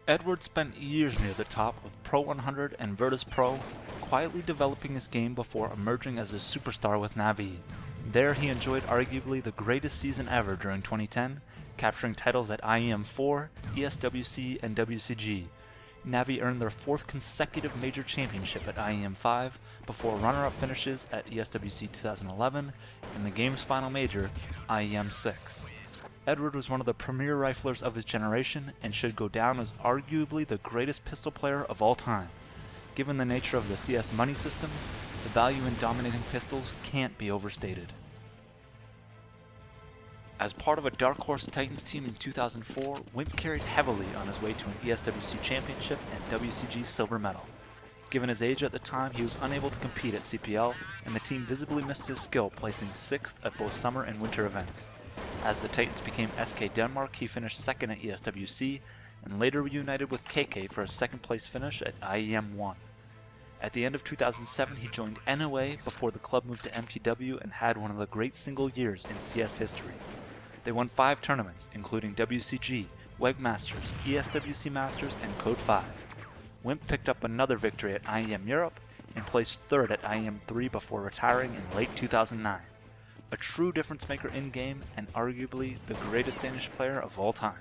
Edward spent years near the top of Pro 100 and Virtus Pro, quietly developing his game before emerging as a superstar with Navi. There he enjoyed arguably the greatest season ever during 2010, capturing titles at IEM4, ESWC, and WCG. Navi earned their fourth consecutive major championship at IEM5 before runner-up finishes at ESWC 2011 and the game's final major, IEM6. Edward was one of the premier riflers of his generation and should go down as arguably the greatest pistol player of all time. Given the nature of the CS money system, the value in dominating pistols can't be overstated. As part of a Dark Horse Titans team in 2004, Wimp carried heavily on his way to an ESWC championship and WCG silver medal. Given his age at the time, he was unable to compete at CPL, and the team visibly missed his skill, placing 6th at both summer and winter events. As the Titans became SK Denmark, he finished 2nd at ESWC, and later reunited with KK for a 2nd place finish at IEM1. At the end of 2007, he joined NOA before the club moved to MTW and had one of the great single years in CS history. They won 5 tournaments, including WCG, WEG Masters, ESWC Masters, and Code 5. Wimp picked up another victory at IEM Europe and placed 3rd at IEM 3 before retiring in late 2009. A true difference maker in-game and arguably the greatest Danish player of all time.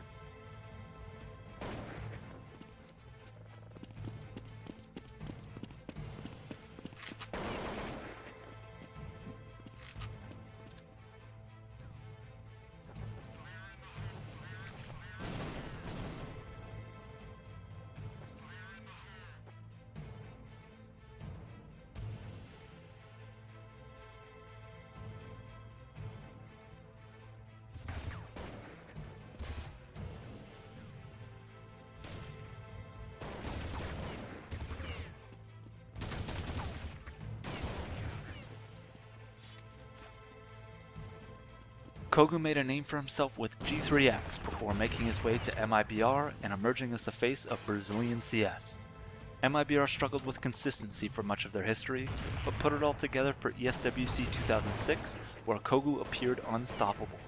Kogu made a name for himself with G3X before making his way to MIBR and emerging as the face of Brazilian CS. MIBR struggled with consistency for much of their history, but put it all together for ESWC 2006, where Kogu appeared unstoppable.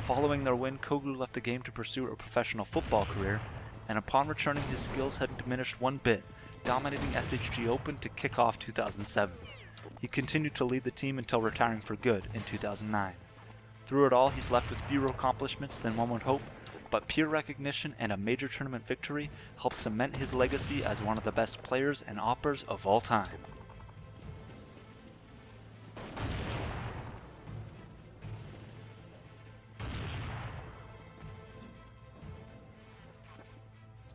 Following their win, Kogu left the game to pursue a professional football career, and upon returning his skills hadn't diminished one bit, dominating SHG Open to kick off 2007. He continued to lead the team until retiring for good in 2009. Through it all, he's left with fewer accomplishments than one would hope, but peer recognition and a major tournament victory helped cement his legacy as one of the best players and oppers of all time.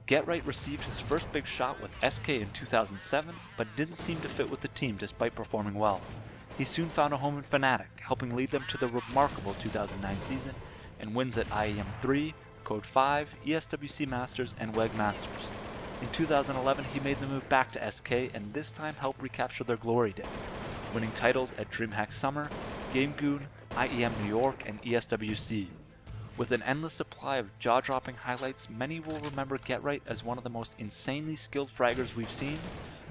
GetRight received his first big shot with SK in 2007, but didn't seem to fit with the team despite performing well. He soon found a home in Fnatic, helping lead them to the remarkable 2009 season and wins at IEM 3, Code 5, ESWC Masters, and WEG Masters. In 2011, he made the move back to SK and this time helped recapture their glory days, winning titles at DreamHack Summer, GameGoon, IEM New York, and ESWC. With an endless supply of jaw-dropping highlights, many will remember GetRight as one of the most insanely skilled fraggers we've seen,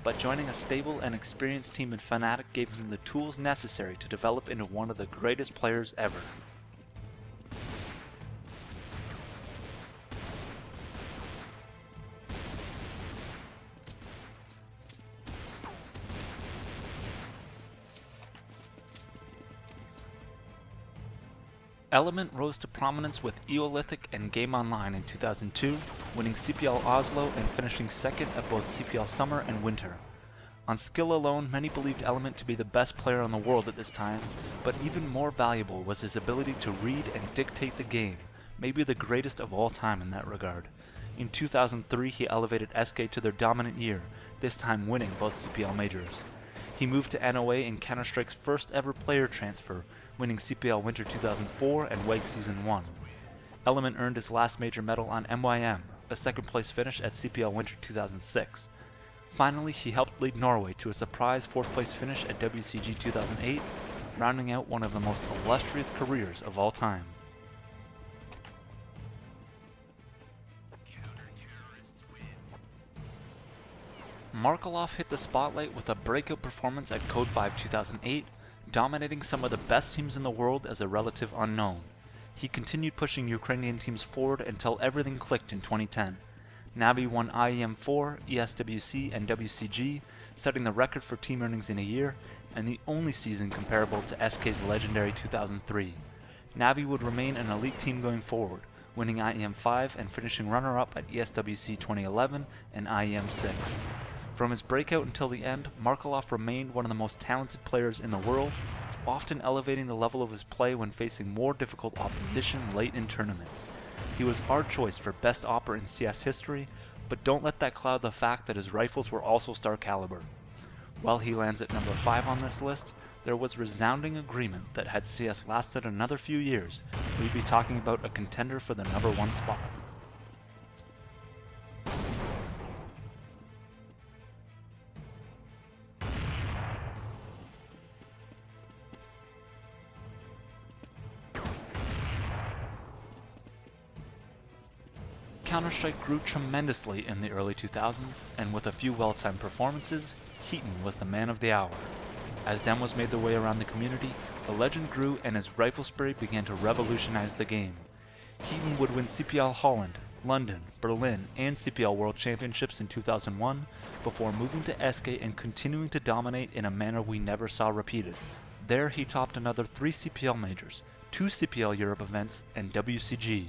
but joining a stable and experienced team in Fnatic gave him the tools necessary to develop into one of the greatest players ever. Element rose to prominence with Eolithic and Game Online in 2002, winning CPL Oslo and finishing 2nd at both CPL Summer and Winter. On skill alone, many believed Element to be the best player in the world at this time, but even more valuable was his ability to read and dictate the game, maybe the greatest of all time in that regard. In 2003, he elevated SK to their dominant year, this time winning both CPL majors. He moved to NOA in Counter-Strike's first ever player transfer, winning CPL Winter 2004 and WEG Season 1. Element earned his last major medal on MYM, a 2nd place finish at CPL Winter 2006. Finally, he helped lead Norway to a surprise 4th place finish at WCG 2008, rounding out one of the most illustrious careers of all time. Markelov hit the spotlight with a breakout performance at Code 5 2008, dominating some of the best teams in the world as a relative unknown. He continued pushing Ukrainian teams forward until everything clicked in 2010. Navi won IEM4, ESWC, and WCG, setting the record for team earnings in a year, and the only season comparable to SK's legendary 2003. Navi would remain an elite team going forward, winning IEM5 and finishing runner-up at ESWC 2011 and IEM6. From his breakout until the end, Markelov remained one of the most talented players in the world, often elevating the level of his play when facing more difficult opposition late in tournaments. He was our choice for best opper in CS history, but don't let that cloud the fact that his rifles were also star caliber. While he lands at number 5 on this list, there was resounding agreement that had CS lasted another few years, we'd be talking about a contender for the number 1 spot. Counter-Strike grew tremendously in the early 2000s, and with a few well-timed performances, Heaton was the man of the hour. As demos made their way around the community, the legend grew and his rifle spray began to revolutionize the game. Heaton would win CPL Holland, London, Berlin, and CPL World Championships in 2001, before moving to SK and continuing to dominate in a manner we never saw repeated. There he topped another 3 CPL majors, 2 CPL Europe events, and WCG.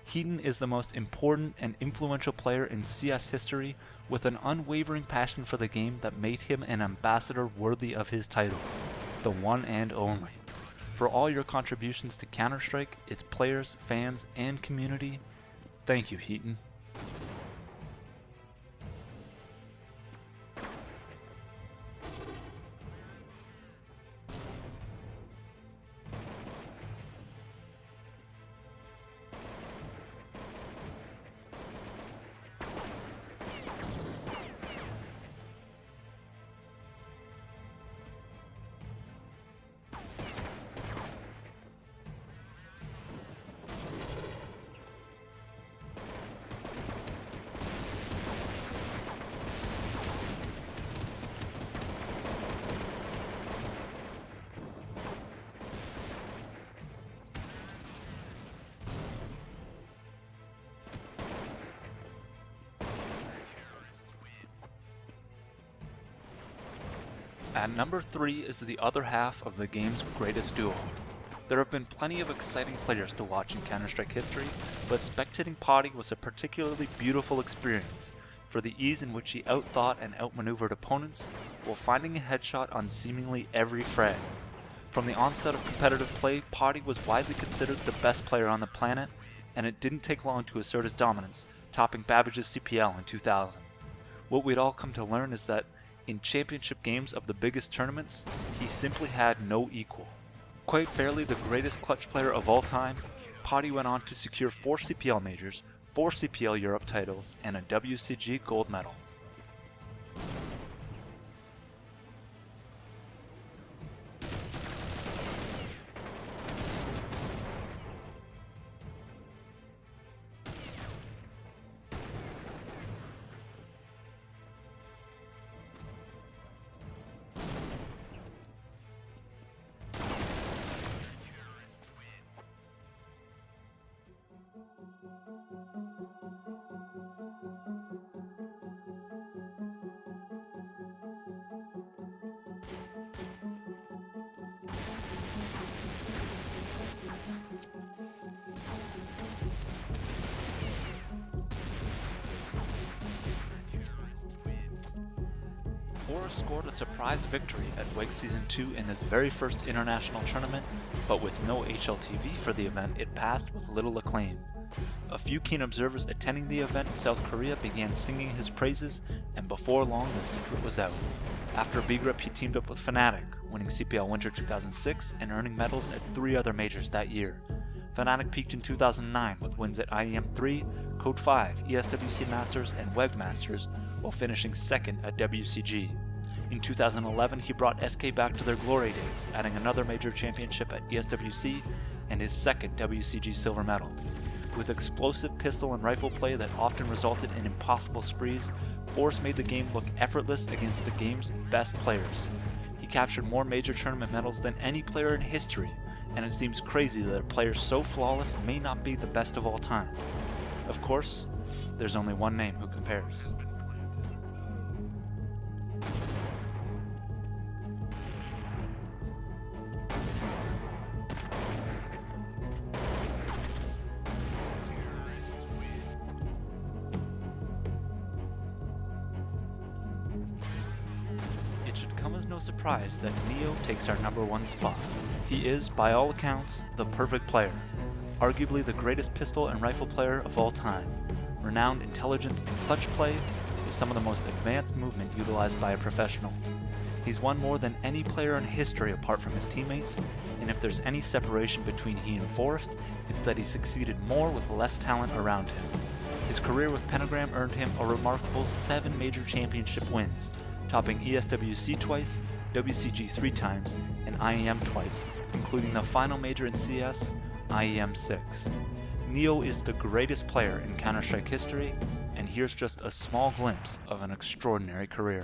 Heaton is the most important and influential player in CS history, with an unwavering passion for the game that made him an ambassador worthy of his title, the one and only. For all your contributions to Counter-Strike, its players, fans, and community, thank you, Heaton. At number 3 is the other half of the game's greatest duo. There have been plenty of exciting players to watch in Counter-Strike history, but spectating Potty was a particularly beautiful experience for the ease in which he outthought and outmaneuvered opponents while finding a headshot on seemingly every frag. From the onset of competitive play, Potty was widely considered the best player on the planet, and it didn't take long to assert his dominance, topping Babbage's CPL in 2000. What we'd all come to learn is that in championship games of the biggest tournaments, he simply had no equal. Quite fairly the greatest clutch player of all time, Potty went on to secure 4 CPL majors, 4 CPL Europe titles, and a WCG gold medal. Forrest scored a surprise victory at WEG Season 2 in his very first international tournament, but with no HLTV for the event, it passed with little acclaim. A few keen observers attending the event in South Korea began singing his praises, and before long the secret was out. After B-Grip, he teamed up with Fnatic, winning CPL Winter 2006 and earning medals at 3 other majors that year. Fnatic peaked in 2009 with wins at IEM3, Code 5, ESWC Masters, and WEG Masters, while finishing second at WCG. In 2011, he brought SK back to their glory days, adding another major championship at ESWC and his second WCG silver medal. With explosive pistol and rifle play that often resulted in impossible sprees, Forrest made the game look effortless against the game's best players. He captured more major tournament medals than any player in history, and it seems crazy that a player so flawless may not be the best of all time. Of course, there's only one name who compares. It should come as no surprise that Neo takes our #1 spot. He is, by all accounts, the perfect player. Arguably the greatest pistol and rifle player of all time. Renowned intelligence and clutch play, with some of the most advanced movement utilized by a professional. He's won more than any player in history apart from his teammates, and if there's any separation between he and Forrest, it's that he succeeded more with less talent around him. His career with Pentagram earned him a remarkable 7 major championship wins, topping ESWC twice, WCG 3 times, and IEM twice, including the final major in CS, IEM 6. Neo is the greatest player in Counter-Strike history, and here's just a small glimpse of an extraordinary career.